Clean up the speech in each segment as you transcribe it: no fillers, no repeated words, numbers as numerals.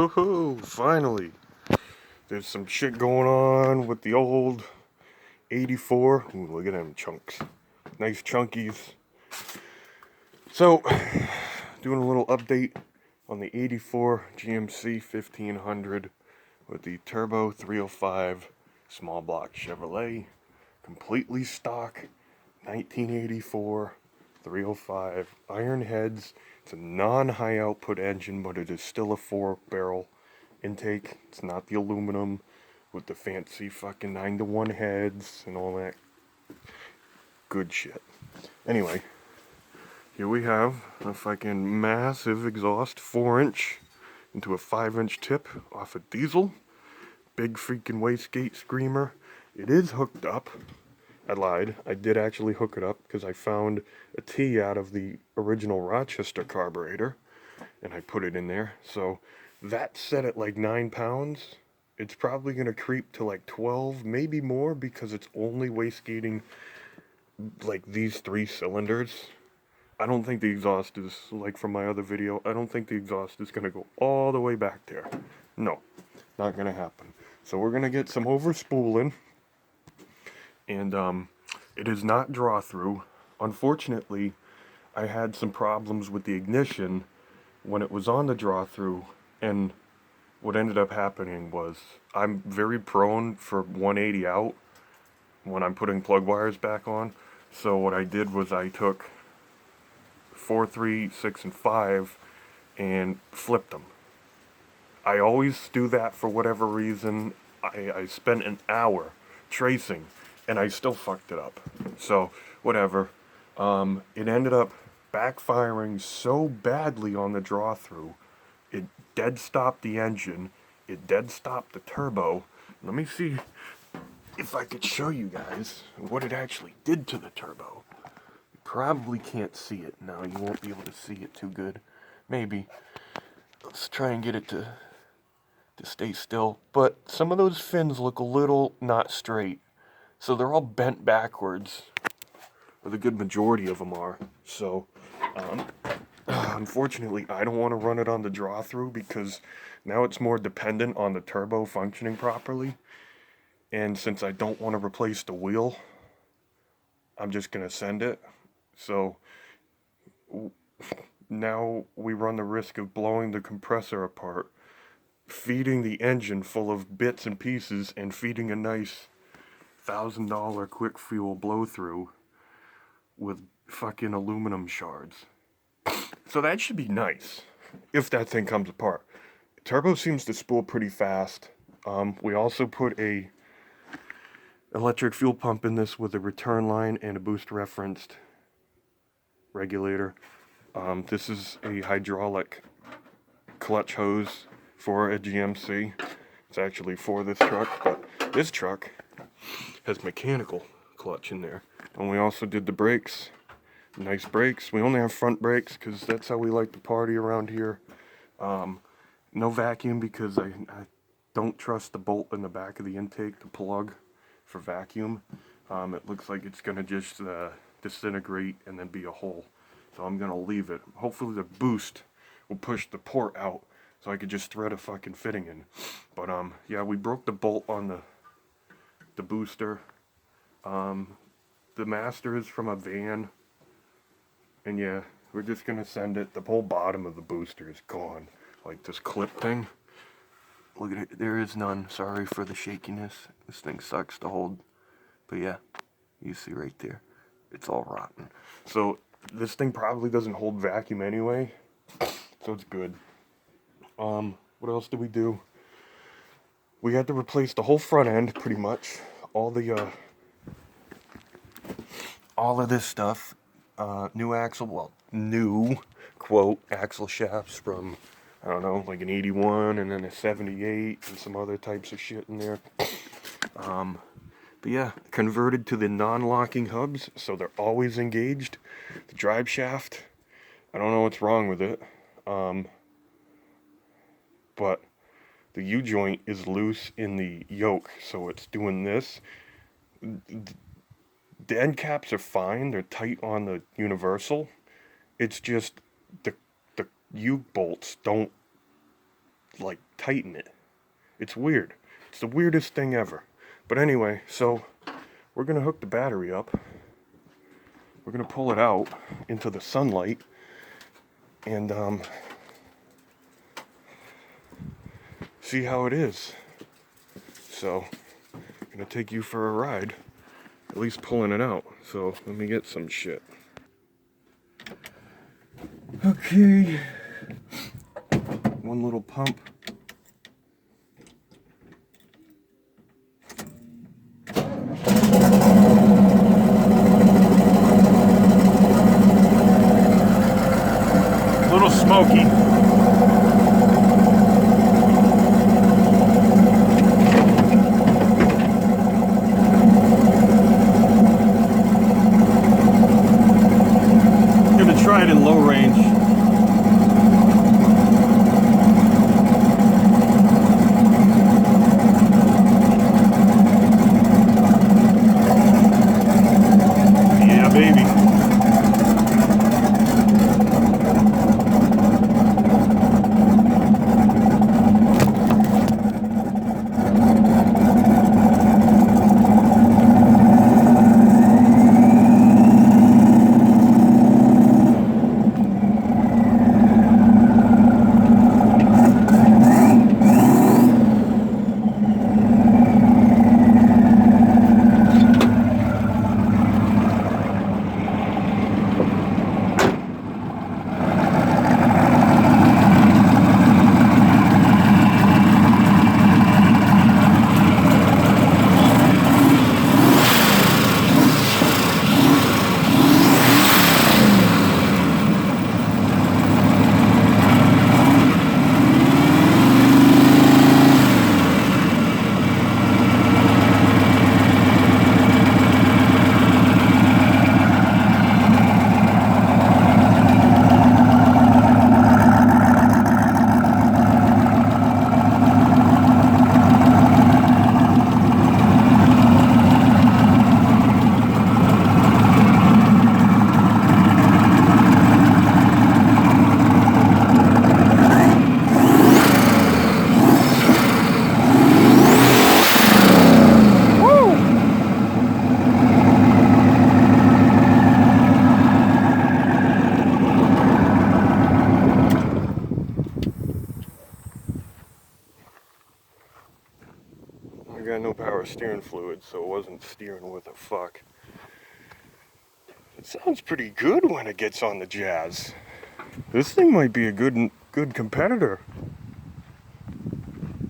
Woohoo! Finally! There's some shit going on with the old 84. Ooh, look at them chunks. Nice chunkies. So, doing a little update on the 84 GMC 1500 with the Turbo 305 small block Chevrolet. Completely stock 1984 305 iron heads. It's a non-high output engine, but it is still a 4-barrel intake. It's not the aluminum with the fancy fucking 9-to-1 heads and all that good shit. Anyway, here we have a fucking massive exhaust, 4-inch into a 5-inch tip off a diesel. Big freaking wastegate screamer. It is hooked up. I lied. I did actually hook it up because I found a T out of the original Rochester carburetor and I put it in there. So that's set at like 9 pounds. It's probably going to creep to like 12, maybe more, because it's only wastegating like these 3 cylinders. I don't think the exhaust is, like from my other video, I don't think the exhaust is going to go all the way back there. No, not going to happen. So we're going to get some overspooling. And it is not draw through. Unfortunately, I had some problems with the ignition when it was on the draw through, and what ended up happening was I'm very prone for 180 out when I'm putting plug wires back on. So what I did was I took 4, 3, 6, and 5 and flipped them. I always do that for whatever reason. I spent an hour tracing and I still fucked it up. So, whatever. It ended up backfiring so badly on the draw through. It dead stopped the engine. It dead stopped the turbo. Let me see if I could show you guys what it actually did to the turbo. You probably can't see it now. You won't be able to see it too good. Maybe. Let's try and get it to stay still. But some of those fins look a little not straight. So they're all bent backwards. Or the good majority of them are. So, unfortunately, I don't want to run it on the draw through because now it's more dependent on the turbo functioning properly. And since I don't want to replace the wheel, I'm just going to send it. So now we run the risk of blowing the compressor apart, feeding the engine full of bits and pieces, and feeding a nice $1,000 quick fuel blow through with fucking aluminum shards. So that should be nice if that thing comes apart. Turbo seems to spool pretty fast. We also put a electric fuel pump in this with a return line and a boost referenced regulator. This is a hydraulic clutch hose for a GMC. It's actually for this truck, but this truck has mechanical clutch in there. And we also did the brakes. Nice brakes. We only have front brakes because that's how we like to party around here. No vacuum because I don't trust the bolt in the back of the intake, the plug for vacuum. It looks like it's going to just disintegrate and then be a hole. So I'm going to leave it. Hopefully the boost will push the port out so I could just thread a fucking fitting in. But yeah, we broke the bolt on the booster. The master is from a van. And yeah, we're just gonna send it. The whole bottom of the booster is gone. Like this clip thing. Look at it. There is none. Sorry for the shakiness. This thing sucks to hold. But yeah, you see right there. It's all rotten. So this thing probably doesn't hold vacuum anyway. So it's good. What else did we do? We had to replace the whole front end pretty much. All of this stuff. New axle, well, new, quote, axle shafts from, I don't know, like an 81 and then a 78 and some other types of shit in there. But yeah, converted to the non-locking hubs, so they're always engaged. The drive shaft, I don't know what's wrong with it, but the U-joint is loose in the yoke, so it's doing this. The end caps are fine, they're tight on the universal. It's just the U-bolts don't like tighten it. It's weird. It's the weirdest thing ever. But anyway, so we're gonna hook the battery up. We're gonna pull it out into the sunlight and see how it is. So I'm gonna take you for a ride, at least pulling it out. So let me get some shit. Okay, one little pump. A little smoky. Try it in low range. Yeah, baby. I got no power steering fluid, so it wasn't steering with a fuck. It sounds pretty good when it gets on the Jazz. This thing might be a good competitor.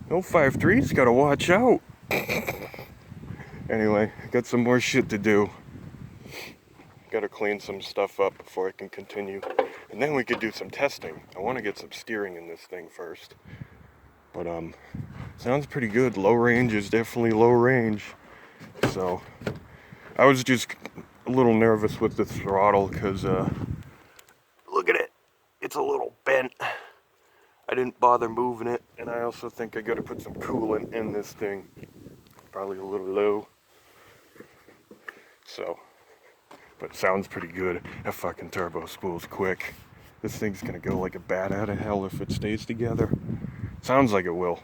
053's gotta watch out. Anyway, got some more shit to do. Gotta clean some stuff up before I can continue. And then we could do some testing. I want to get some steering in this thing first. But sounds pretty good. Low range is definitely low range. So I was just a little nervous with the throttle because look at it. It's a little bent. I didn't bother moving it, and I also think I gotta put some coolant in this thing. Probably a little low. So, but it sounds pretty good. That fucking turbo spool's quick. This thing's gonna go like a bat out of hell if it stays together. Sounds like it will.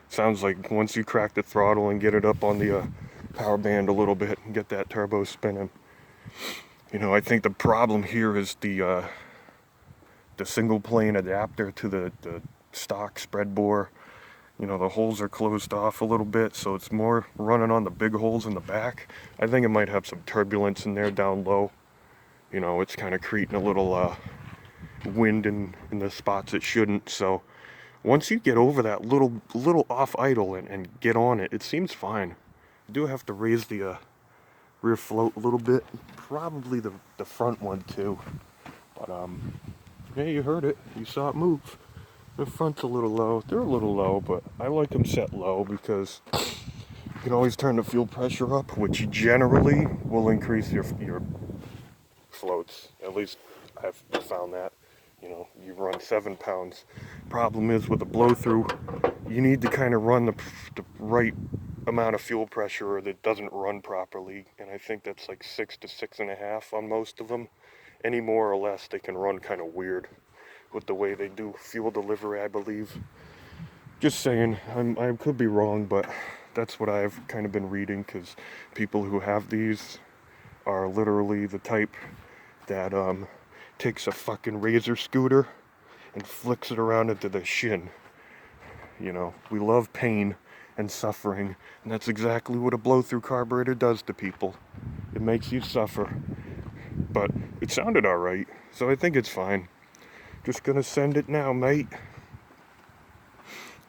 Sounds like once you crack the throttle and get it up on the power band a little bit and get that turbo spinning. You know, I think the problem here is the single plane adapter to the stock spread bore. You know, the holes are closed off a little bit, so it's more running on the big holes in the back. I think it might have some turbulence in there down low. You know, it's kind of creating a little wind in the spots it shouldn't. So once you get over that little off idle and get on it, it seems fine. You do have to raise the rear float a little bit, probably the front one too. But yeah, you heard it. You saw it move. The front's a little low. They're a little low, but I like them set low because you can always turn the fuel pressure up, which generally will increase your floats. At least I've found that. You know, you run 7 pounds. Problem is with the blow through, you need to kind of run the right amount of fuel pressure or it doesn't run properly. And I think that's like 6 to 6.5 on most of them. Any more or less, they can run kind of weird with the way they do fuel delivery, I believe. Just saying, I could be wrong, but that's what I've kind of been reading, because people who have these are literally the type that takes a fucking razor scooter and flicks it around into the shin. You know, we love pain and suffering, and that's exactly what a blow-through carburetor does to people. It makes you suffer. But it sounded alright, so I think it's fine. Just gonna send it now, mate.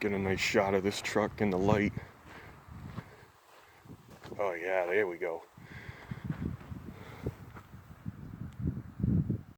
Get a nice shot of this truck in the light. Oh yeah, there we go.